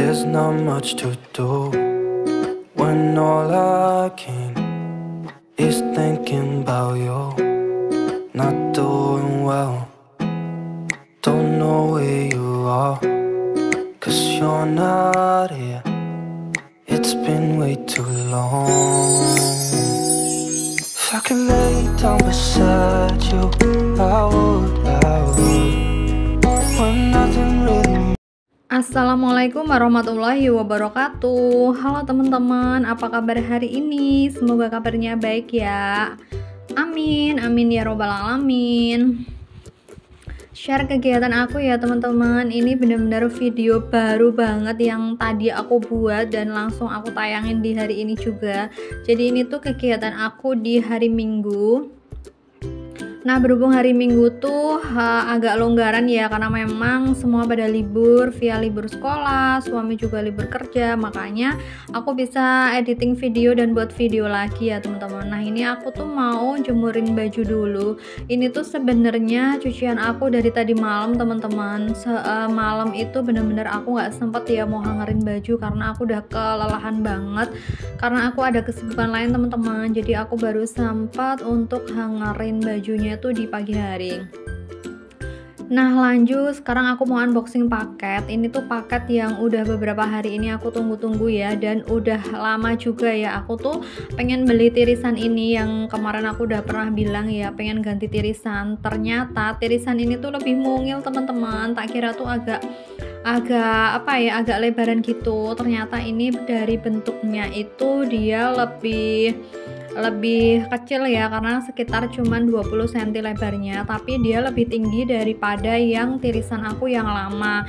There's not much to do when all I can is thinking about you. Not doing well, don't know where you are, 'cause you're not here. It's been way too long. If I could lay down beside you, I would. When nothing really. Assalamualaikum warahmatullahi wabarakatuh. Halo teman-teman, apa kabar hari ini? Semoga kabarnya baik ya. Amin, amin ya robbal alamin. Share kegiatan aku ya teman-teman. Ini benar-benar video baru banget yang tadi aku buat dan langsung aku tayangin di hari ini juga. Jadi ini tuh kegiatan aku di hari Minggu. Nah, berhubung hari Minggu tuh agak longgaran ya, karena memang semua pada libur, via libur sekolah, suami juga libur kerja, makanya aku bisa editing video dan buat video lagi ya teman-teman. Nah, ini aku tuh mau jemurin baju dulu. Ini tuh sebenarnya cucian aku dari tadi malam teman-teman. Malam itu bener-bener aku nggak sempet ya mau hangerin baju karena aku udah kelelahan banget, karena aku ada kesibukan lain teman-teman. Jadi aku baru sempat untuk hangerin bajunya itu di pagi hari. Nah, lanjut sekarang aku mau unboxing paket. Ini tuh paket yang udah beberapa hari ini aku tunggu-tunggu ya, dan udah lama juga ya. Aku tuh pengen beli tirisan ini yang kemarin aku udah pernah bilang ya, pengen ganti tirisan. Ternyata tirisan ini tuh lebih mungil teman-teman. Tak kira tuh agak agak lebaran gitu. Ternyata ini dari bentuknya itu dia lebih kecil ya, karena sekitar cuman 20 cm lebarnya, tapi dia lebih tinggi daripada yang tirisan aku yang lama.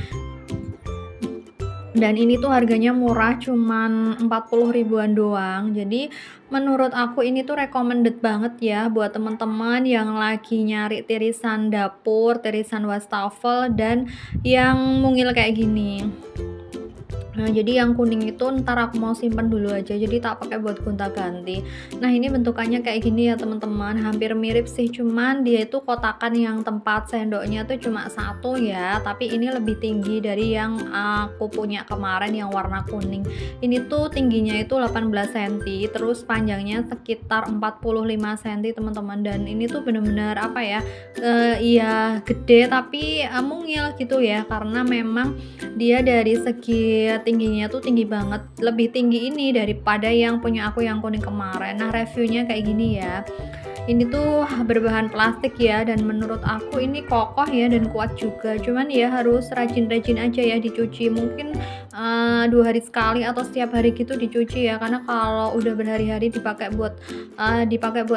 Dan ini tuh harganya murah, cuman 40 ribuan doang. Jadi menurut aku ini tuh recommended banget ya buat teman-teman yang lagi nyari tirisan dapur, tirisan wastafel, dan yang mungil kayak gini. Nah, jadi yang kuning itu ntar aku mau simpen dulu aja, jadi tak pakai buat gonta-ganti. Nah, ini bentukannya kayak gini ya teman-teman, hampir mirip sih, cuman dia itu kotakan yang tempat sendoknya tuh cuma satu ya, tapi ini lebih tinggi dari yang aku punya kemarin yang warna kuning. Ini tuh tingginya itu 18 cm, terus panjangnya sekitar 45 cm teman-teman, dan ini tuh bener-bener iya gede tapi mungil gitu ya, karena memang dia dari segi tingginya tuh tinggi banget, lebih tinggi ini daripada yang punya aku yang kuning kemarin. Nah, reviewnya kayak gini ya. Ini tuh berbahan plastik ya, dan menurut aku ini kokoh ya dan kuat juga. Cuman ya harus rajin-rajin aja ya dicuci, mungkin 2 hari sekali atau setiap hari gitu dicuci ya, karena kalau udah berhari-hari dipakai buat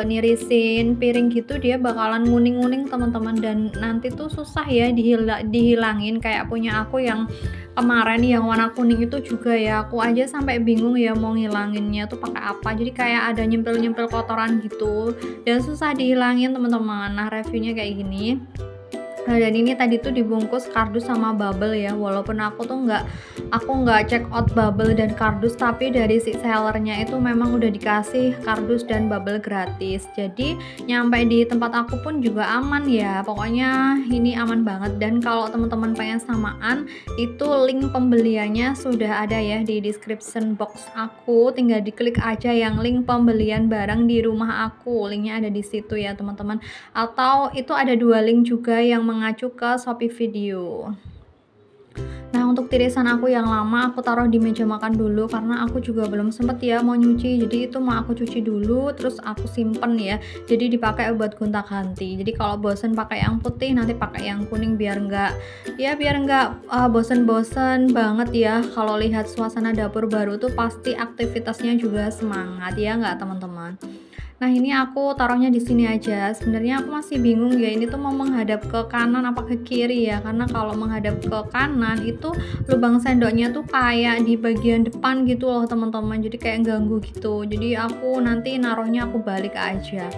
nirisin piring gitu, dia bakalan nguning-nguning teman-teman, dan nanti tuh susah ya dihilangin kayak punya aku yang kemarin yang warna kuning itu juga ya. Aku aja sampai bingung ya mau ngilanginnya tuh pakai apa, jadi kayak ada nyempil-nyempil kotoran gitu dan susah dihilangin teman-teman. Nah, reviewnya kayak gini. Nah, dan ini tadi tuh dibungkus kardus sama bubble ya, walaupun aku nggak check out bubble dan kardus, tapi dari si sellernya itu memang udah dikasih kardus dan bubble gratis, jadi nyampe di tempat aku pun juga aman ya. Pokoknya ini aman banget. Dan kalau teman-teman pengen samaan, itu link pembeliannya sudah ada ya di description box aku, tinggal diklik aja yang link pembelian barang di rumah aku, linknya ada di situ ya teman-teman. Atau itu ada 2 link juga yang mengacu ke Shopee Video. Nah, untuk tirisan aku yang lama aku taruh di meja makan dulu, karena aku juga belum sempet ya mau nyuci, jadi itu mau aku cuci dulu terus aku simpen ya, jadi dipakai buat gonta-ganti. Jadi kalau bosen pakai yang putih, nanti pakai yang kuning biar nggak bosen-bosen banget ya. Kalau lihat suasana dapur baru tuh pasti aktivitasnya juga semangat ya nggak teman-teman. Nah, ini aku taruhnya di sini aja. Sebenarnya aku masih bingung ya, ini tuh mau menghadap ke kanan apa ke kiri ya, karena kalau menghadap ke kanan itu lubang sendoknya tuh kayak di bagian depan gitu loh teman-teman, jadi kayak ganggu gitu. Jadi aku nanti naruhnya aku balik aja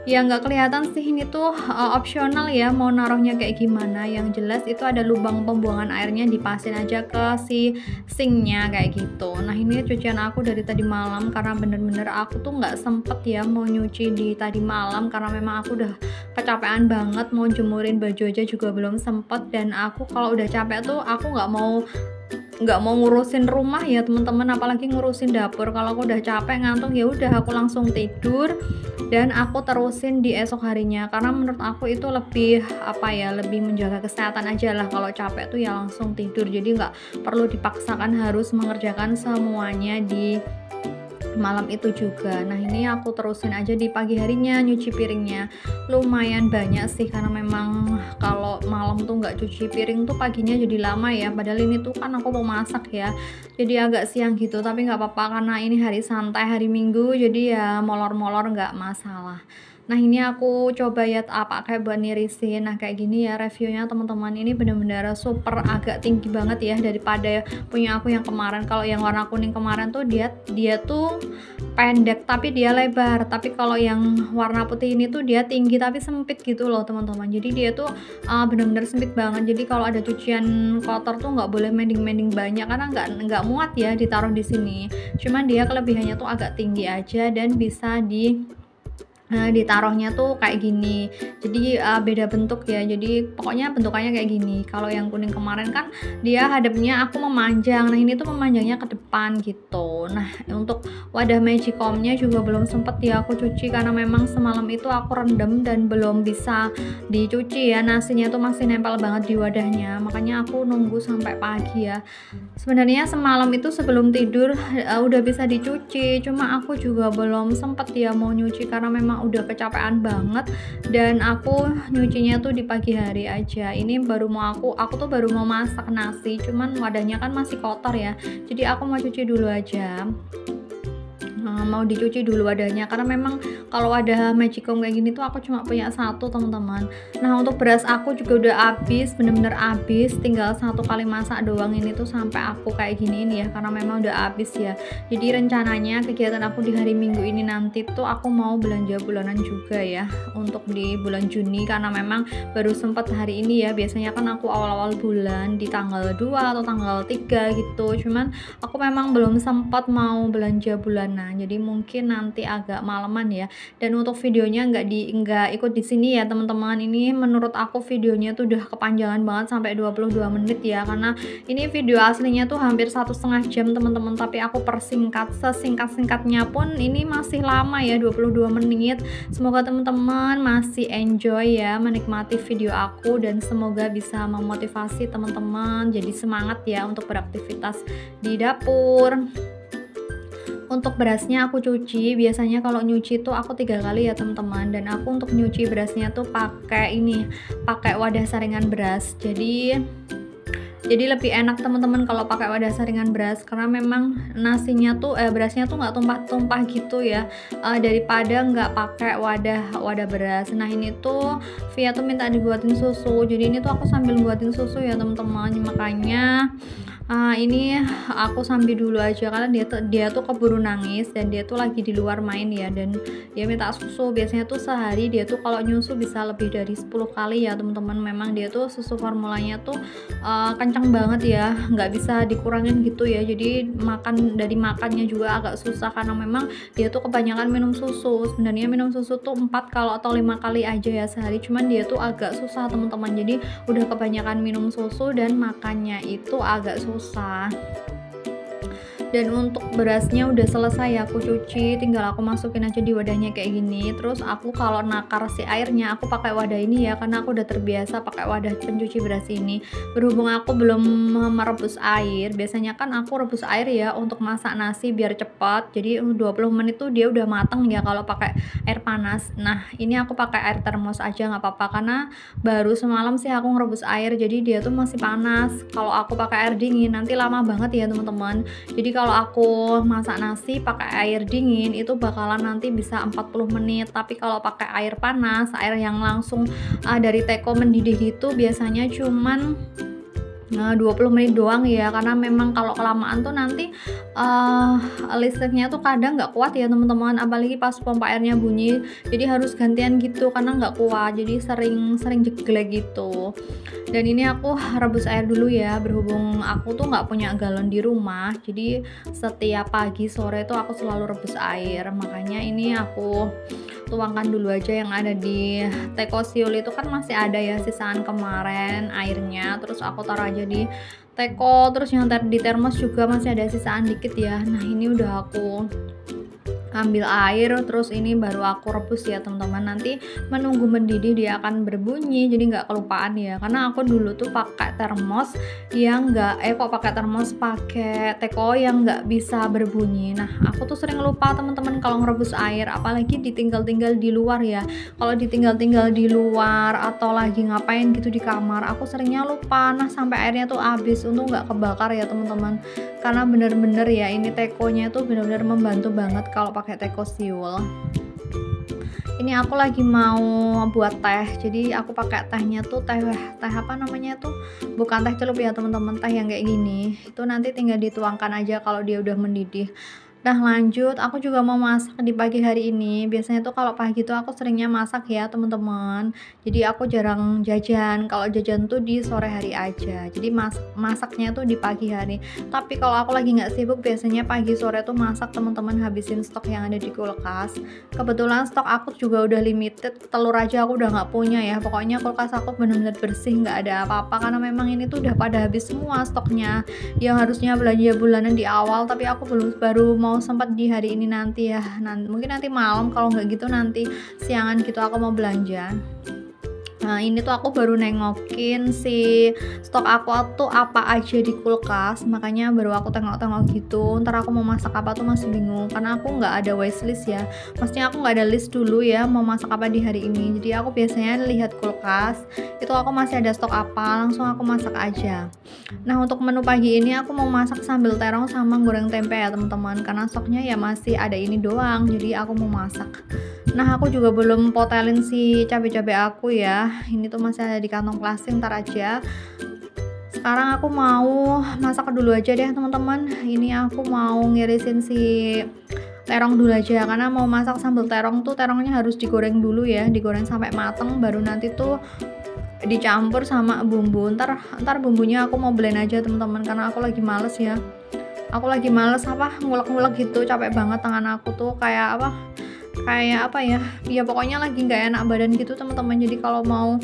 ya, nggak kelihatan sih. Ini tuh opsional ya mau naruhnya kayak gimana. Yang jelas itu ada lubang pembuangan airnya, dipasin aja ke si sinknya kayak gitu. Nah, ini cucian aku dari tadi malam, karena bener-bener aku tuh nggak sempet ya mau nyuci di tadi malam, karena memang aku udah kecapean banget, mau jemurin baju aja juga belum sempet. Dan aku kalau udah capek tuh aku nggak mau nggak mau ngurusin rumah ya teman-teman, apalagi ngurusin dapur. Kalau aku udah capek ngantuk ya udah aku langsung tidur dan aku terusin di esok harinya, karena menurut aku itu lebih lebih menjaga kesehatan aja lah. Kalau capek tuh ya langsung tidur, jadi nggak perlu dipaksakan harus mengerjakan semuanya di malam itu juga. Nah ini aku terusin aja di pagi harinya. Nyuci piringnya lumayan banyak sih, karena memang kalau malam tuh nggak cuci piring tuh paginya jadi lama ya, padahal ini tuh kan aku mau masak ya, jadi agak siang gitu. Tapi nggak apa-apa karena ini hari santai, hari Minggu, jadi ya molor-molor nggak masalah. Nah ini aku coba ya pakai buat nirisin. Nah kayak gini ya reviewnya teman-teman, ini bener-bener super agak tinggi banget ya daripada punya aku yang kemarin. Kalau yang warna kuning kemarin tuh dia tuh pendek tapi dia lebar, tapi kalau yang warna putih ini tuh dia tinggi tapi sempit gitu loh teman-teman. Jadi dia tuh bener-bener sempit banget, jadi kalau ada cucian kotor tuh nggak boleh mending-mending banyak, karena nggak muat ya ditaruh di sini. Cuman dia kelebihannya tuh agak tinggi aja dan bisa ditaruhnya tuh kayak gini, jadi beda bentuk ya, jadi pokoknya bentukannya kayak gini. Kalau yang kuning kemarin kan dia hadapnya aku memanjang, nah ini tuh memanjangnya ke depan gitu. Nah untuk wadah magicomnya juga belum sempet ya aku cuci, karena memang semalam itu aku rendam dan belum bisa dicuci ya, nasinya tuh masih nempel banget di wadahnya, makanya aku nunggu sampai pagi ya. Sebenarnya semalam itu sebelum tidur udah bisa dicuci, cuma aku juga belum sempet ya mau nyuci karena memang udah kecapean banget, dan aku nyucinya tuh di pagi hari aja. Ini baru mau aku tuh baru mau masak nasi, cuman wadahnya kan masih kotor ya, jadi aku mau cuci dulu aja. Mau dicuci dulu wadahnya, karena memang kalau ada magicom kayak gini tuh aku cuma punya satu teman-teman. Nah untuk beras aku juga udah habis, bener-bener habis, tinggal 1 kali masak doang ini tuh sampai aku kayak giniin ya, karena memang udah habis ya. Jadi rencananya kegiatan aku di hari Minggu ini nanti tuh aku mau belanja bulanan juga ya untuk di bulan Juni, karena memang baru sempat hari ini ya. Biasanya kan aku awal-awal bulan di tanggal 2 atau tanggal 3 gitu, cuman aku memang belum sempat mau belanja bulanan, jadi mungkin nanti agak malaman ya. Dan untuk videonya nggak ikut di sini ya teman-teman. Ini menurut aku videonya tuh udah kepanjangan banget sampai 22 menit ya, karena ini video aslinya tuh hampir 1,5 jam teman-teman, tapi aku persingkat sesingkat-singkatnya pun ini masih lama ya, 22 menit. Semoga teman-teman masih enjoy ya menikmati video aku, dan semoga bisa memotivasi teman-teman jadi semangat ya untuk beraktivitas di dapur. Untuk berasnya aku cuci, biasanya kalau nyuci tuh aku 3 kali ya teman-teman, dan aku untuk nyuci berasnya tuh pakai wadah saringan beras. Jadi lebih enak teman-teman kalau pakai wadah saringan beras, karena memang nasinya tuh berasnya tuh nggak tumpah-tumpah gitu ya, daripada nggak pakai wadah beras. Nah ini tuh Via tuh minta dibuatin susu, jadi ini tuh aku sambil buatin susu ya teman-teman, makanya ini aku sambil dulu aja, karena dia tuh keburu nangis dan dia tuh lagi di luar main ya, dan dia minta susu. Biasanya tuh sehari dia tuh kalau nyusu bisa lebih dari 10 kali ya teman-teman. Memang dia tuh susu formulanya tuh kencang banget ya, nggak bisa dikurangin gitu ya. Jadi dari makannya juga agak susah, karena memang dia tuh kebanyakan minum susu. Sebenarnya minum susu tuh 4 atau 5 kali aja ya sehari, cuman dia tuh agak susah teman-teman. Jadi udah kebanyakan minum susu dan makannya itu agak susah. Dan untuk berasnya udah selesai aku cuci, tinggal aku masukin aja di wadahnya kayak gini. Terus aku kalau nakar si airnya aku pakai wadah ini ya, karena aku udah terbiasa pakai wadah pencuci beras ini. Berhubung aku belum merebus air, biasanya kan aku rebus air ya untuk masak nasi biar cepat, jadi 20 menit tuh dia udah mateng ya kalau pakai air panas. Nah ini aku pakai air termos aja nggak apa-apa, karena baru semalam sih aku ngerebus air, jadi dia tuh masih panas. Kalau aku pakai air dingin nanti lama banget ya teman-teman. Jadi kalau aku masak nasi pakai air dingin itu bakalan nanti bisa 40 menit, tapi kalau pakai air panas, air yang langsung dari teko mendidih gitu, biasanya cuman 20 menit doang ya, karena memang kalau kelamaan tuh nanti listriknya tuh kadang nggak kuat ya teman-teman, apalagi pas pompa airnya bunyi, jadi harus gantian gitu karena nggak kuat, jadi sering jeglek gitu. Dan ini aku rebus air dulu ya, berhubung aku tuh nggak punya galon di rumah, jadi setiap pagi sore tuh aku selalu rebus air, makanya ini aku tuangkan dulu aja yang ada di teko siul. Itu kan masih ada ya sisaan kemarin airnya, terus aku taruh aja di teko, terus yang di termos juga masih ada sisaan dikit ya. Nah ini udah aku ambil air, terus ini baru aku rebus ya teman-teman. Nanti menunggu mendidih dia akan berbunyi, jadi nggak kelupaan ya, karena aku dulu tuh pakai termos yang pakai teko yang nggak bisa berbunyi. Nah aku tuh sering lupa teman-teman kalau ngerebus air, apalagi ditinggal-tinggal di luar ya. Kalau ditinggal-tinggal di luar atau lagi ngapain gitu di kamar, aku seringnya lupa. Nah sampai airnya tuh habis, untung nggak kebakar ya teman-teman, karena bener-bener ya ini tekonya tuh bener-bener membantu banget kalau pakai teko siul. Ini aku lagi mau buat teh, jadi aku pakai tehnya tuh teh apa namanya tuh, bukan teh celup ya teman-teman, teh yang kayak gini. Itu nanti tinggal dituangkan aja kalau dia udah mendidih. Nah lanjut, aku juga mau masak di pagi hari ini. Biasanya tuh kalau pagi tuh aku seringnya masak ya teman-teman. Jadi aku jarang jajan. Kalau jajan tuh di sore hari aja. Jadi masaknya tuh di pagi hari. Tapi kalau aku lagi nggak sibuk, biasanya pagi sore tuh masak teman-teman, habisin stok yang ada di kulkas. Kebetulan stok aku juga udah limited. Telur aja aku udah nggak punya ya. Pokoknya kulkas aku benar-benar bersih, nggak ada apa-apa. Karena memang ini tuh udah pada habis semua stoknya. Yang harusnya belanja bulanan di awal, tapi aku baru mau sempat di hari ini nanti ya. Mungkin nanti malam, kalau nggak gitu nanti siangan gitu aku mau belanja. Nah ini tuh aku baru nengokin si stok aku tuh apa aja di kulkas, makanya baru aku tengok-tengok gitu. Ntar aku mau masak apa tuh masih bingung, karena aku nggak ada wishlist ya. Maksudnya aku nggak ada list dulu ya mau masak apa di hari ini. Jadi aku biasanya lihat kulkas, itu aku masih ada stok apa, langsung aku masak aja. Nah untuk menu pagi ini aku mau masak sambal terong sama goreng tempe ya teman-teman, karena stoknya ya masih ada ini doang, jadi aku mau masak. Nah aku juga belum potelin si cabai-cabai aku ya, ini tuh masih ada di kantong plastik, ntar aja. Sekarang aku mau masak dulu aja deh teman-teman. Ini aku mau ngirisin si terong dulu aja, karena mau masak sambal terong tuh terongnya harus digoreng dulu ya, digoreng sampai mateng, baru nanti tuh dicampur sama bumbu. Ntar bumbunya aku mau blend aja teman-teman, karena aku lagi males ya. Aku lagi males ngulek-ngulek gitu, capek banget tangan aku tuh kayak apa ya pokoknya lagi nggak enak badan gitu teman-teman. Jadi kalau mau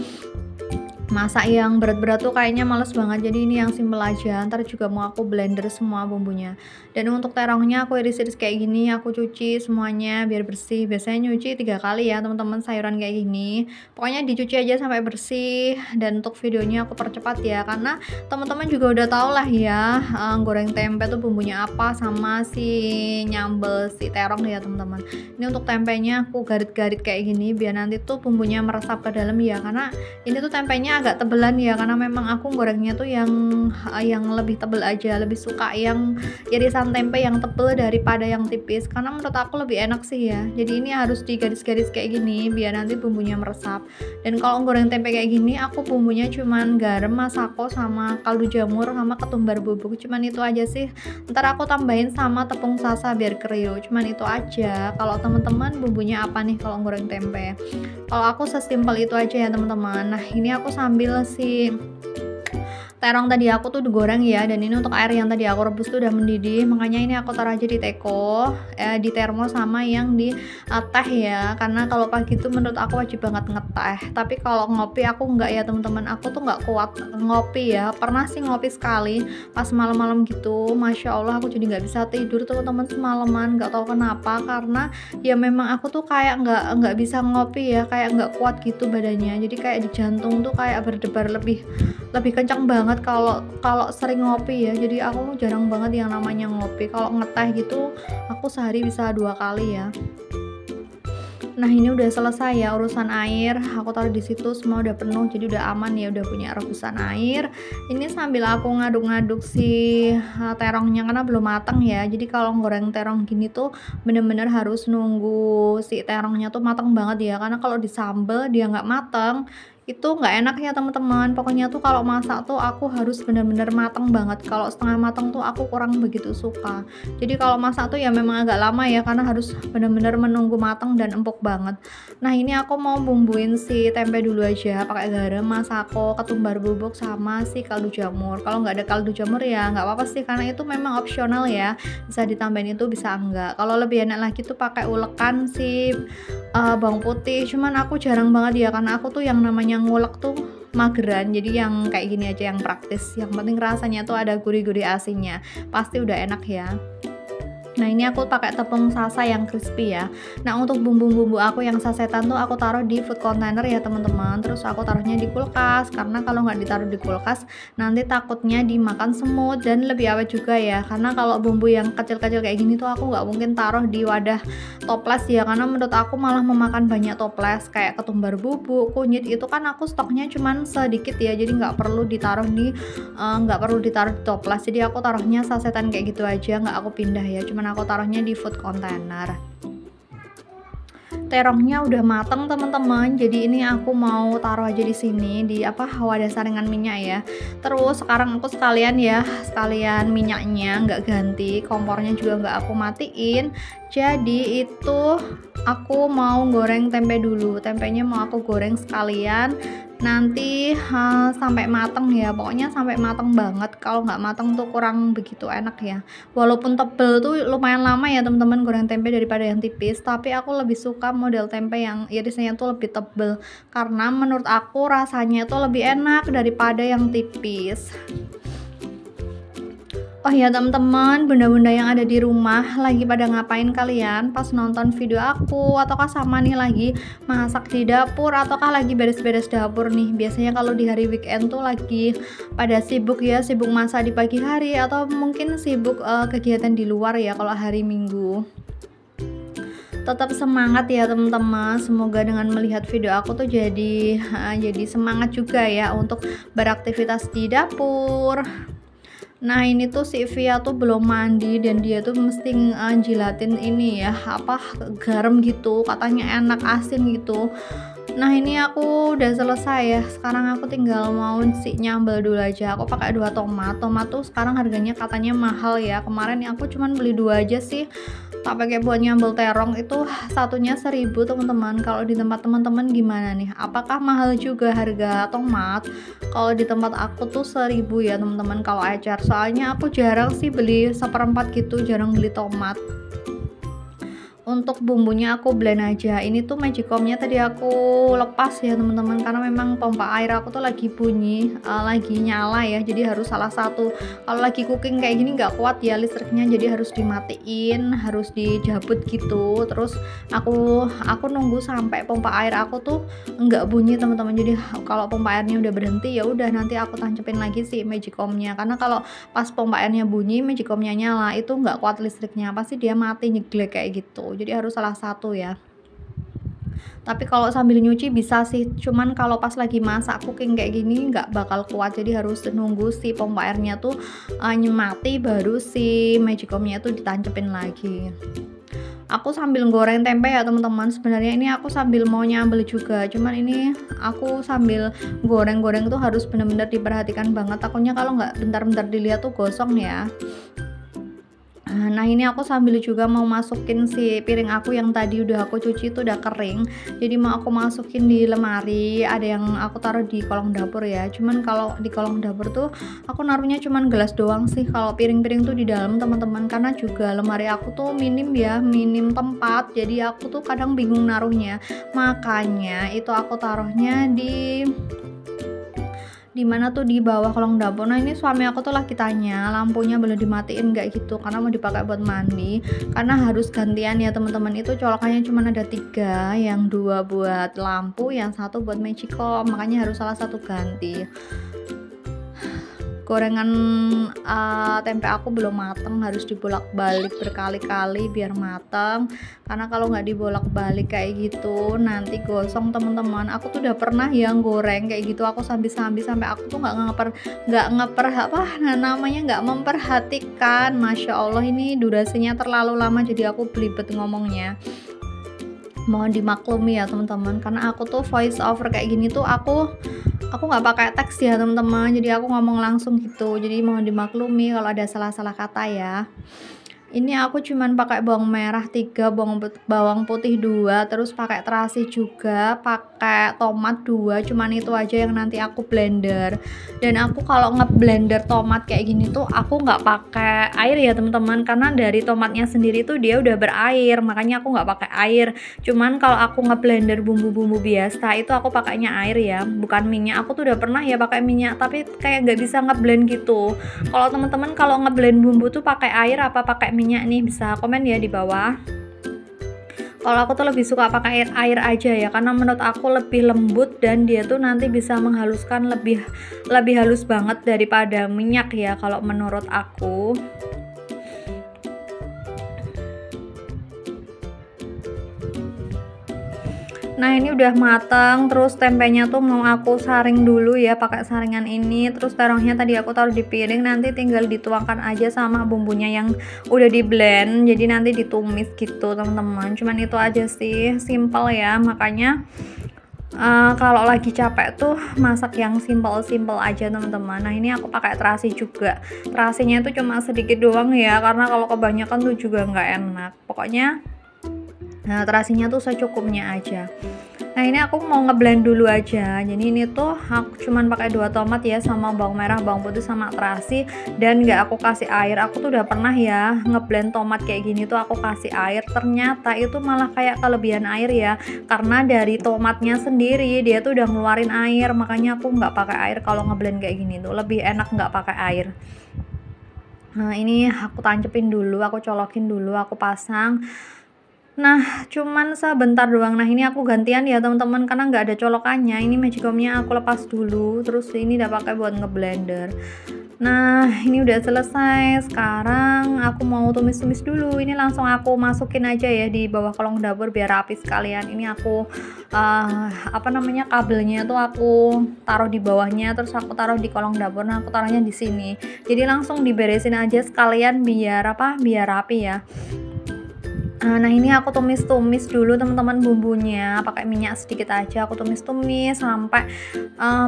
masak yang berat-berat tuh kayaknya males banget, jadi ini yang simple aja. Ntar juga mau aku blender semua bumbunya. Dan untuk terongnya aku iris-iris kayak gini, aku cuci semuanya biar bersih. Biasanya nyuci 3 kali ya teman-teman sayuran kayak gini, pokoknya dicuci aja sampai bersih. Dan untuk videonya aku percepat ya, karena teman-teman juga udah tau lah ya goreng tempe tuh bumbunya apa, sama si nyambel si terong ya teman-teman. Ini untuk tempenya aku garit-garit kayak gini biar nanti tuh bumbunya meresap ke dalam ya, karena ini tuh tempenya agak tebelan ya, karena memang aku gorengnya tuh yang lebih tebel aja, lebih suka yang irisan tempe yang tebel daripada yang tipis, karena menurut aku lebih enak sih ya. Jadi ini harus digaris-garis kayak gini biar nanti bumbunya meresap. Dan kalau goreng tempe kayak gini aku bumbunya cuman garam, masako, sama kaldu jamur, sama ketumbar bubuk, cuman itu aja sih. Ntar aku tambahin sama tepung sasa biar kriuk, cuman itu aja. Kalau teman-teman bumbunya apa nih kalau goreng tempe? Kalau aku sesimpel itu aja ya teman-teman. Nah ini aku sambil si terong tadi aku tuh digoreng ya, dan ini untuk air yang tadi aku rebus tuh udah mendidih, makanya ini aku taruh aja di teko, di termos sama yang di teh ya, karena kalau pagi tuh menurut aku wajib banget ngeteh. Tapi kalau ngopi aku enggak ya teman-teman, aku tuh nggak kuat ngopi ya. Pernah sih ngopi sekali pas malam-malam gitu, masya Allah aku jadi nggak bisa tidur teman-teman semalaman, nggak tahu kenapa, karena ya memang aku tuh kayak nggak bisa ngopi ya, kayak nggak kuat gitu badannya, jadi kayak di jantung tuh kayak berdebar lebih kencang banget kalau sering ngopi ya. Jadi aku jarang banget yang namanya ngopi. Kalau ngeteh gitu aku sehari bisa 2 kali ya. Nah ini udah selesai ya urusan air, aku taruh di situ semua udah penuh, jadi udah aman ya, udah punya rebusan air. Ini sambil aku ngaduk-ngaduk si terongnya karena belum matang ya. Jadi kalau goreng terong gini tuh bener-bener harus nunggu si terongnya tuh matang banget ya, karena kalau disambel dia nggak matang itu nggak enak ya teman-teman. Pokoknya tuh kalau masak tuh aku harus bener-bener matang banget. Kalau setengah matang tuh aku kurang begitu suka. Jadi kalau masak tuh ya memang agak lama ya, karena harus bener-bener menunggu matang dan empuk banget. Nah ini aku mau bumbuin si tempe dulu aja pakai garam, masako, ketumbar bubuk, sama si kaldu jamur. Kalau nggak ada kaldu jamur ya nggak apa-apa sih, karena itu memang opsional ya, bisa ditambahin itu bisa enggak. Kalau lebih enak lagi tuh pakai ulekan si bawang putih, cuman aku jarang banget ya, karena aku tuh yang namanya ngulek tuh mageran, jadi yang kayak gini aja yang praktis. Yang penting rasanya tuh ada gurih-gurih asinnya, pasti udah enak ya. Nah ini aku pakai tepung salsa yang crispy ya. Nah untuk bumbu-bumbu aku yang sasetan tuh aku taruh di food container ya teman-teman. Terus aku taruhnya di kulkas, karena kalau nggak ditaruh di kulkas nanti takutnya dimakan semut dan lebih awet juga ya. Karena kalau bumbu yang kecil-kecil kayak gini tuh aku nggak mungkin taruh di wadah toples ya, karena menurut aku malah memakan banyak toples. Kayak ketumbar bubuk, kunyit itu kan aku stoknya cuman sedikit ya, jadi nggak perlu ditaruh di toples. Jadi aku taruhnya sasetan kayak gitu aja, nggak aku pindah ya, cuman aku taruhnya di food container. Terongnya udah mateng teman-teman, jadi ini aku mau taruh aja di sini di wadah saringan minyak ya. Terus sekarang aku sekalian minyaknya nggak ganti, kompornya juga nggak aku matiin. Jadi itu aku mau goreng tempe dulu, tempenya mau aku goreng sekalian nanti sampai mateng ya, pokoknya sampai mateng banget. Kalau nggak mateng tuh kurang begitu enak ya. Walaupun tebel tuh lumayan lama ya teman-teman goreng tempe daripada yang tipis, tapi aku lebih suka model tempe yang irisannya tuh lebih tebel, karena menurut aku rasanya tuh lebih enak daripada yang tipis. Oh ya teman-teman, bunda-bunda yang ada di rumah lagi pada ngapain kalian pas nonton video aku, ataukah sama nih lagi masak di dapur, ataukah lagi beres-beres dapur nih? Biasanya kalau di hari weekend tuh lagi pada sibuk ya, sibuk masak di pagi hari, atau mungkin sibuk kegiatan di luar ya kalau hari Minggu. Tetap semangat ya teman-teman, semoga dengan melihat video aku tuh jadi semangat juga ya untuk beraktivitas di dapur. Nah ini tuh si Via tuh belum mandi dan dia tuh mesti jilatin ini ya, garam gitu, katanya enak asin gitu. Nah ini aku udah selesai ya, sekarang aku tinggal mau nyambel dulu aja. Aku pakai 2 tomat tuh sekarang harganya katanya mahal ya. Kemarin aku cuman beli 2 aja sih, tak pakai buat nyambel terong, itu satunya 1.000 teman-teman. Kalau di tempat teman-teman gimana nih, apakah mahal juga harga tomat? Kalau di tempat aku tuh 1.000 ya teman-teman kalau ecer, soalnya aku jarang sih beli 1/4 gitu, jarang beli tomat. Untuk bumbunya aku blend aja. Ini tuh magicomnya tadi aku lepas ya teman-teman, karena memang pompa air aku tuh lagi bunyi, lagi nyala ya, jadi harus salah satu. Kalau lagi cooking kayak gini nggak kuat ya listriknya, jadi harus dimatiin, harus dijabut gitu. Terus aku nunggu sampai pompa air aku tuh nggak bunyi teman-teman. Jadi kalau pompa airnya udah berhenti ya udah, nanti aku tancapin lagi si magicomnya, karena kalau pas pompa airnya bunyi magicomnya nyala itu nggak kuat listriknya, pasti dia mati nyeglek kayak gitu. Jadi harus salah satu ya. Tapi kalau sambil nyuci bisa sih, cuman kalau pas lagi masak cooking kayak gini nggak bakal kuat, jadi harus nunggu si pompa airnya tuh mati baru si magicomnya tuh ditancepin lagi. Aku sambil goreng tempe ya teman-teman. Sebenarnya ini aku sambil mau nyambel juga, cuman ini aku sambil goreng-goreng tuh harus bener-bener diperhatikan banget, takutnya kalau nggak bentar-bentar dilihat tuh gosong ya. Nah ini aku sambil juga mau masukin si piring aku yang tadi udah aku cuci itu udah kering, jadi mau aku masukin di lemari. Ada yang aku taruh di kolong dapur ya, cuman kalau di kolong dapur tuh aku naruhnya cuman gelas doang sih. Kalau piring-piring tuh di dalam teman-teman, karena juga lemari aku tuh minim tempat, jadi aku tuh kadang bingung naruhnya. Makanya itu aku taruhnya di mana tuh, di bawah kolong dapur. Nah ini suami aku tuh lagi tanya lampunya boleh dimatiin nggak gitu, karena mau dipakai buat mandi, karena harus gantian ya teman-teman. Itu colokannya cuma ada 3, yang 2 buat lampu, yang 1 buat magicom, makanya harus salah satu ganti. Gorengan tempe aku belum mateng, harus dibolak-balik berkali-kali biar mateng, karena kalau nggak dibolak-balik kayak gitu nanti gosong teman-teman. Aku tuh udah pernah yang goreng kayak gitu, aku sampai aku tuh nggak memperhatikan. Masya Allah ini durasinya terlalu lama, jadi aku belibet ngomongnya. Mohon dimaklumi ya teman-teman, karena aku tuh voice over kayak gini tuh aku nggak pakai teks ya teman-teman, jadi aku ngomong langsung gitu, jadi mohon dimaklumi kalau ada salah-salah kata ya. Ini aku cuman pakai bawang merah 3, bawang putih 2, terus pakai terasi juga, pakai tomat 2, cuman itu aja yang nanti aku blender. Dan aku kalau ngeblender tomat kayak gini tuh aku nggak pakai air ya teman-teman, karena dari tomatnya sendiri tuh dia udah berair, makanya aku nggak pakai air. Cuman kalau aku ngeblender bumbu-bumbu biasa itu aku pakainya air ya, bukan minyak. Aku tuh udah pernah ya pakai minyak, tapi kayak nggak bisa ngeblend gitu. Kalau teman-teman kalau ngeblend bumbu tuh pakai air apa pakai minyak nih, bisa komen ya di bawah. Kalau aku tuh lebih suka pakai air aja ya, karena menurut aku lebih lembut dan dia tuh nanti bisa menghaluskan lebih halus banget daripada minyak ya kalau menurut aku. Nah ini udah matang, terus tempenya tuh mau aku saring dulu ya pakai saringan ini. Terus terongnya tadi aku taruh di piring, nanti tinggal dituangkan aja sama bumbunya yang udah di blend, jadi nanti ditumis gitu teman-teman. Cuman itu aja sih, simple ya, makanya kalau lagi capek tuh masak yang simple aja teman-teman. Nah ini aku pakai terasi juga, terasinya itu cuma sedikit doang ya, karena kalau kebanyakan tuh juga nggak enak. Pokoknya terasinya tuh secukupnya aja. Nah ini aku mau ngeblend dulu aja. Jadi ini tuh aku cuman pakai 2 tomat ya, sama bawang merah, bawang putih, sama terasi, dan nggak aku kasih air. Aku tuh udah pernah ya ngeblend tomat kayak gini tuh aku kasih air, ternyata itu malah kayak kelebihan air ya, karena dari tomatnya sendiri dia tuh udah ngeluarin air. Makanya aku nggak pakai air kalau ngeblend kayak gini tuh, lebih enak nggak pakai air. Nah ini aku tancepin dulu, aku colokin dulu, aku pasang. Nah cuman sebentar doang. Nah ini aku gantian ya teman-teman, karena nggak ada colokannya. Ini magicomnya aku lepas dulu, terus ini udah pakai buat ngeblender. Nah ini udah selesai. Sekarang aku mau tumis-tumis dulu. Ini langsung aku masukin aja ya di bawah kolong dapur biar rapi sekalian. Ini aku kabelnya tuh aku taruh di bawahnya, terus aku taruh di kolong dapur. Nah aku taruhnya di sini, jadi langsung diberesin aja sekalian biar rapi ya. Nah ini aku tumis dulu teman-teman bumbunya, pakai minyak sedikit aja, aku tumis sampai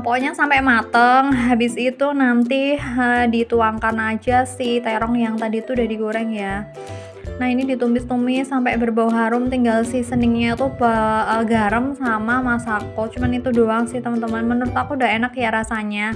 pokoknya sampai mateng. Habis itu nanti dituangkan aja si terong yang tadi tuh udah digoreng ya. Nah ini ditumis sampai berbau harum, tinggal seasoningnya tuh garam sama masako. Cuman itu doang sih teman-teman, menurut aku udah enak ya rasanya.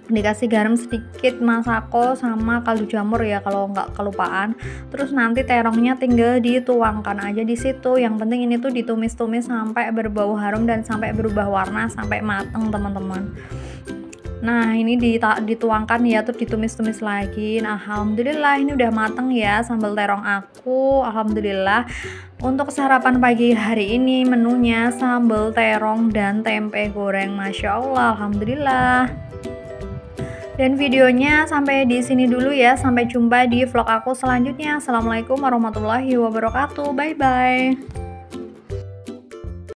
Dikasih garam sedikit, masako, sama kaldu jamur ya kalau nggak kelupaan. Terus nanti terongnya tinggal dituangkan aja di situ. Yang penting ini tuh ditumis sampai berbau harum dan sampai berubah warna, sampai mateng teman-teman. Nah ini dituangkan ya, terus ditumis lagi. Nah alhamdulillah ini udah mateng ya sambal terong aku. Alhamdulillah. Untuk sarapan pagi hari ini menunya sambal terong dan tempe goreng, masya Allah, alhamdulillah. Dan videonya sampai di sini dulu ya. Sampai jumpa di vlog aku selanjutnya. Assalamualaikum warahmatullahi wabarakatuh. Bye bye.